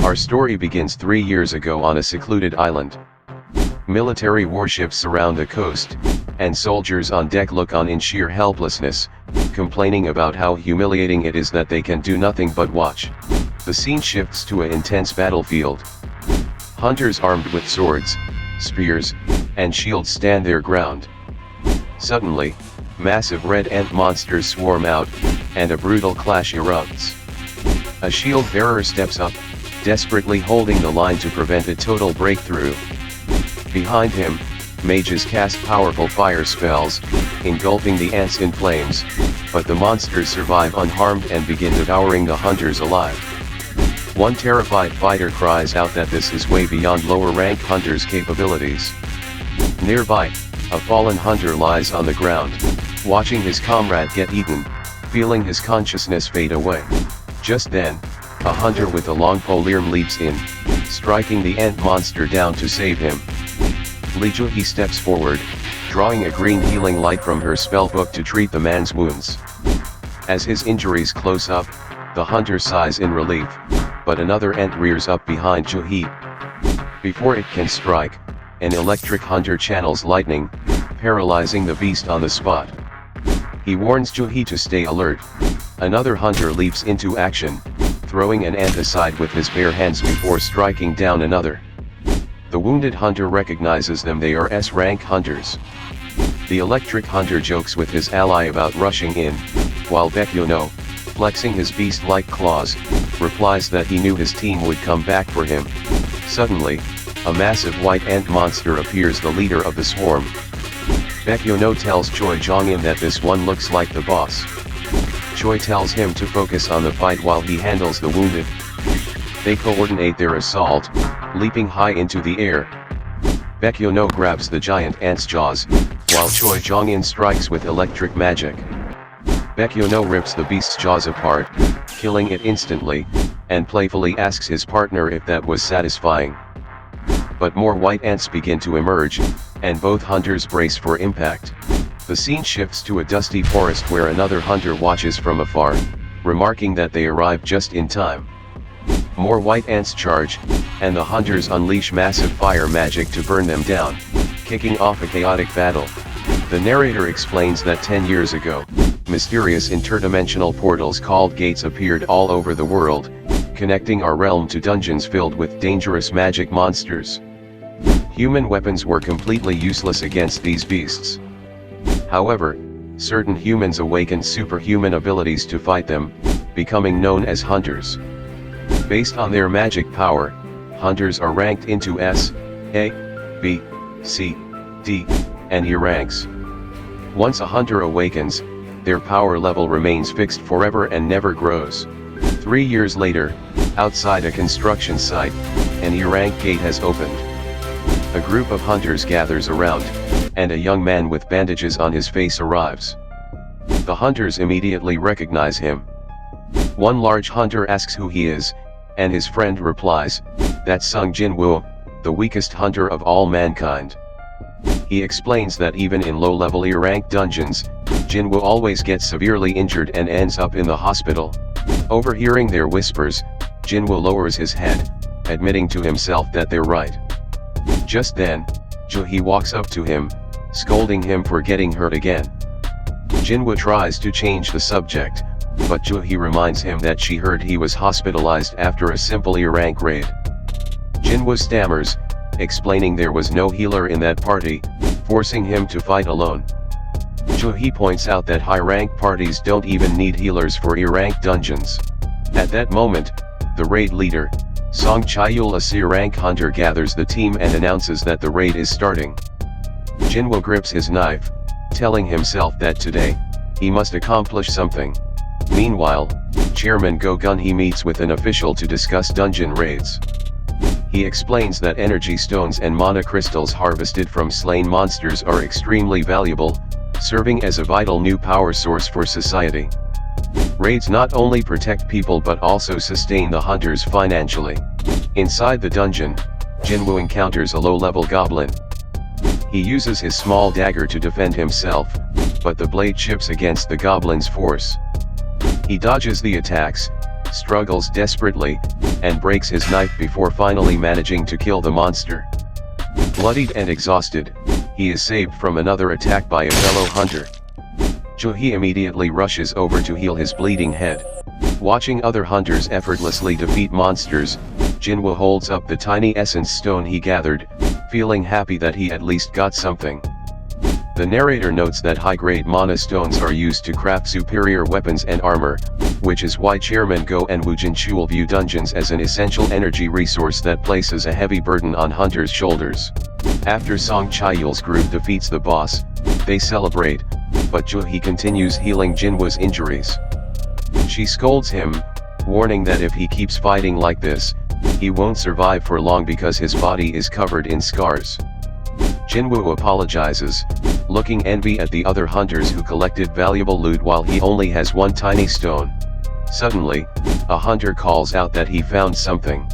Our story begins 3 years ago on a secluded island. Military warships surround the coast, and soldiers on deck look on in sheer helplessness, complaining about how humiliating it is that they can do nothing but watch. The scene shifts to an intense battlefield. Hunters armed with swords, spears, and shields stand their ground. Suddenly, massive red ant monsters swarm out, and a brutal clash erupts. A shield bearer steps up, desperately holding the line to prevent a total breakthrough. Behind him, mages cast powerful fire spells, engulfing the ants in flames, but the monsters survive unharmed and begin devouring the hunters alive. One terrified fighter cries out that this is way beyond lower rank hunters' capabilities. Nearby, a fallen hunter lies on the ground, watching his comrade get eaten, feeling his consciousness fade away. Just then, a hunter with a long polearm leaps in, striking the ant monster down to save him. Lee Joo-hee steps forward, drawing a green healing light from her spellbook to treat the man's wounds. As his injuries close up, the hunter sighs in relief, but another ant rears up behind Joo-hee. Before it can strike, an electric hunter channels lightning, paralyzing the beast on the spot. He warns Joo-hee to stay alert. Another hunter leaps into action, throwing an ant aside with his bare hands before striking down another. The wounded hunter recognizes them. They are S-rank hunters. The electric hunter jokes with his ally about rushing in, while Baekhyun, flexing his beast-like claws, replies that he knew his team would come back for him. Suddenly, a massive white ant monster appears, the leader of the swarm. Baekhyun tells Choi Jong-in that this one looks like the boss. Choi tells him to focus on the fight while he handles the wounded. They coordinate their assault, leaping high into the air. Baekhyun grabs the giant ant's jaws, while Choi Jong-in strikes with electric magic. Baekhyun rips the beast's jaws apart, killing it instantly, and playfully asks his partner if that was satisfying. But more white ants begin to emerge, and both hunters brace for impact. The scene shifts to a dusty forest where another hunter watches from afar, remarking that they arrived just in time. More white ants charge, and the hunters unleash massive fire magic to burn them down, kicking off a chaotic battle. The narrator explains that 10 years ago, mysterious interdimensional portals called gates appeared all over the world, connecting our realm to dungeons filled with dangerous magic monsters. Human weapons were completely useless against these beasts. However, certain humans awakened superhuman abilities to fight them, becoming known as hunters. Based on their magic power, hunters are ranked into S, A, B, C, D, and E ranks. Once a hunter awakens, their power level remains fixed forever and never grows. 3 years later, outside a construction site, an E-rank gate has opened. A group of hunters gathers around, and a young man with bandages on his face arrives. The hunters immediately recognize him. One large hunter asks who he is, and his friend replies, "That's Sung Jinwoo, the weakest hunter of all mankind." He explains that even in low-level E-rank dungeons, Jinwoo always gets severely injured and ends up in the hospital. Overhearing their whispers, Jinwoo lowers his head, admitting to himself that they're right. Just then, Joo-hee walks up to him, scolding him for getting hurt again. Jinwoo tries to change the subject, but Joo-hee reminds him that she heard he was hospitalized after a simple E-rank raid. Jinwoo stammers, explaining there was no healer in that party, forcing him to fight alone. Joo-hee points out that high-rank parties don't even need healers for E-rank dungeons. At that moment, the raid leader, Song Chae-yul, a C-rank hunter, gathers the team and announces that the raid is starting. Jinwoo grips his knife, telling himself that today, he must accomplish something. Meanwhile, Chairman Go-gun-hee meets with an official to discuss dungeon raids. He explains that energy stones and mana crystals harvested from slain monsters are extremely valuable, serving as a vital new power source for society. Raids not only protect people but also sustain the hunters financially. Inside the dungeon, Jinwoo encounters a low-level goblin. He uses his small dagger to defend himself, but the blade chips against the goblin's force. He dodges the attacks, struggles desperately, and breaks his knife before finally managing to kill the monster. Bloodied and exhausted, he is saved from another attack by a fellow hunter. Jo-hee immediately rushes over to heal his bleeding head. Watching other hunters effortlessly defeat monsters, Jinwoo holds up the tiny essence stone he gathered, feeling happy that he at least got something. The narrator notes that high-grade mana stones are used to craft superior weapons and armor, which is why Chairman Go and Woo Jin-chul view dungeons as an essential energy resource that places a heavy burden on hunters' shoulders. After Song Chae-yul's group defeats the boss, they celebrate, but Jo-hee continues healing Jinwoo's injuries. She scolds him, warning that if he keeps fighting like this, he won't survive for long because his body is covered in scars. Jinwoo apologizes, looking envy at the other hunters who collected valuable loot while he only has one tiny stone. Suddenly, a hunter calls out that he found something.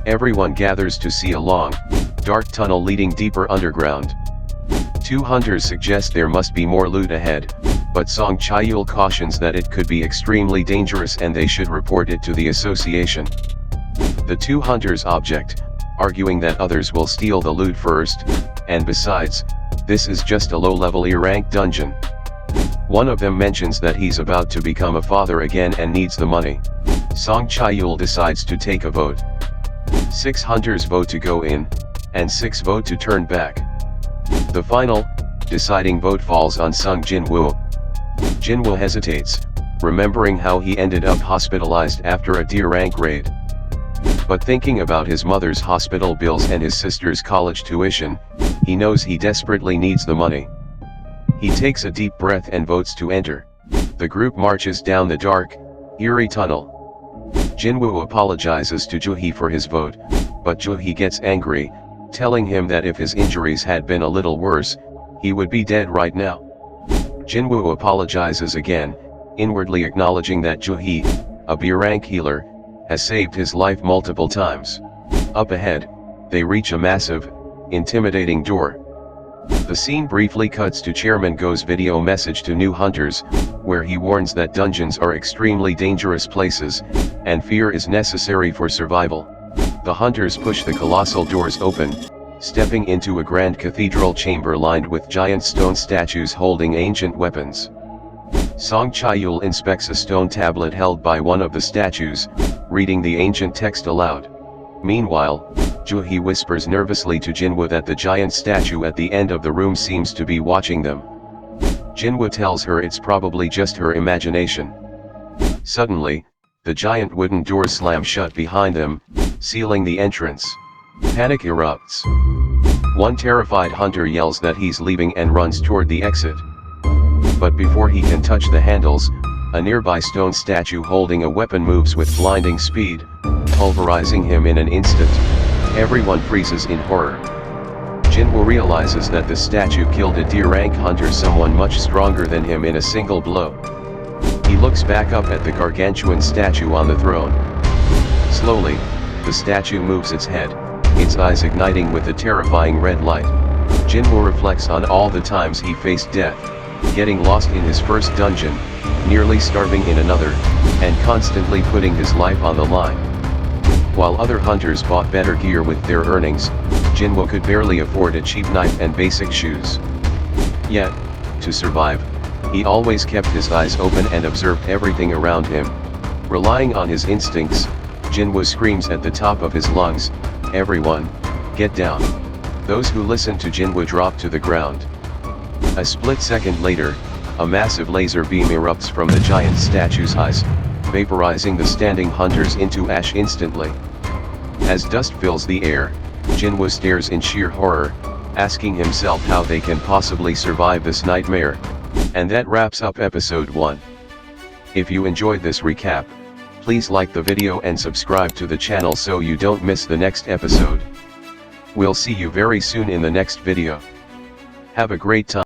Everyone gathers to see a long, dark tunnel leading deeper underground. Two hunters suggest there must be more loot ahead, but Song Chae-yul cautions that it could be extremely dangerous and they should report it to the association. The two hunters object, arguing that others will steal the loot first, and besides, this is just a low-level E-rank dungeon. One of them mentions that he's about to become a father again and needs the money. Song Chae-yul decides to take a vote. 6 hunters vote to go in, and 6 vote to turn back. The final, deciding vote falls on Sung Jinwoo. Jinwoo hesitates, remembering how he ended up hospitalized after a D-rank raid. But thinking about his mother's hospital bills and his sister's college tuition, he knows he desperately needs the money. He takes a deep breath and votes to enter. The group marches down the dark, eerie tunnel. Jinwoo apologizes to Jo-hee for his vote, but Jo-hee gets angry, telling him that if his injuries had been a little worse, he would be dead right now. Jinwoo apologizes again, inwardly acknowledging that Jo-hee, a B-rank healer, has saved his life multiple times. Up ahead, they reach a massive, intimidating door. The scene briefly cuts to Chairman Go's video message to new hunters, where he warns that dungeons are extremely dangerous places, and fear is necessary for survival. The hunters push the colossal doors open, stepping into a grand cathedral chamber lined with giant stone statues holding ancient weapons. Song Chae-yul inspects a stone tablet held by one of the statues, reading the ancient text aloud. Meanwhile, Jo-hee whispers nervously to Jinwoo that the giant statue at the end of the room seems to be watching them. Jinwoo tells her it's probably just her imagination. Suddenly, the giant wooden doors slam shut behind them, sealing the entrance. Panic erupts. One terrified hunter yells that he's leaving and runs toward the exit. But before he can touch the handles, a nearby stone statue holding a weapon moves with blinding speed, pulverizing him in an instant. Everyone freezes in horror. Jinwoo realizes that the statue killed a D-rank hunter, someone much stronger than him, in a single blow. He looks back up at the gargantuan statue on the throne. Slowly, the statue moves its head, its eyes igniting with a terrifying red light. Jinwoo reflects on all the times he faced death, getting lost in his first dungeon, nearly starving in another, and constantly putting his life on the line. While other hunters bought better gear with their earnings, Jinwoo could barely afford a cheap knife and basic shoes. Yet, to survive, he always kept his eyes open and observed everything around him. Relying on his instincts, Jinwoo screams at the top of his lungs, "Everyone, get down!" Those who listen to Jinwoo drop to the ground. A split second later, a massive laser beam erupts from the giant statue's eyes, vaporizing the standing hunters into ash instantly. As dust fills the air, Jinwoo stares in sheer horror, asking himself how they can possibly survive this nightmare. And that wraps up episode 1. If you enjoyed this recap, please like the video and subscribe to the channel so you don't miss the next episode. We'll see you very soon in the next video. Have a great time.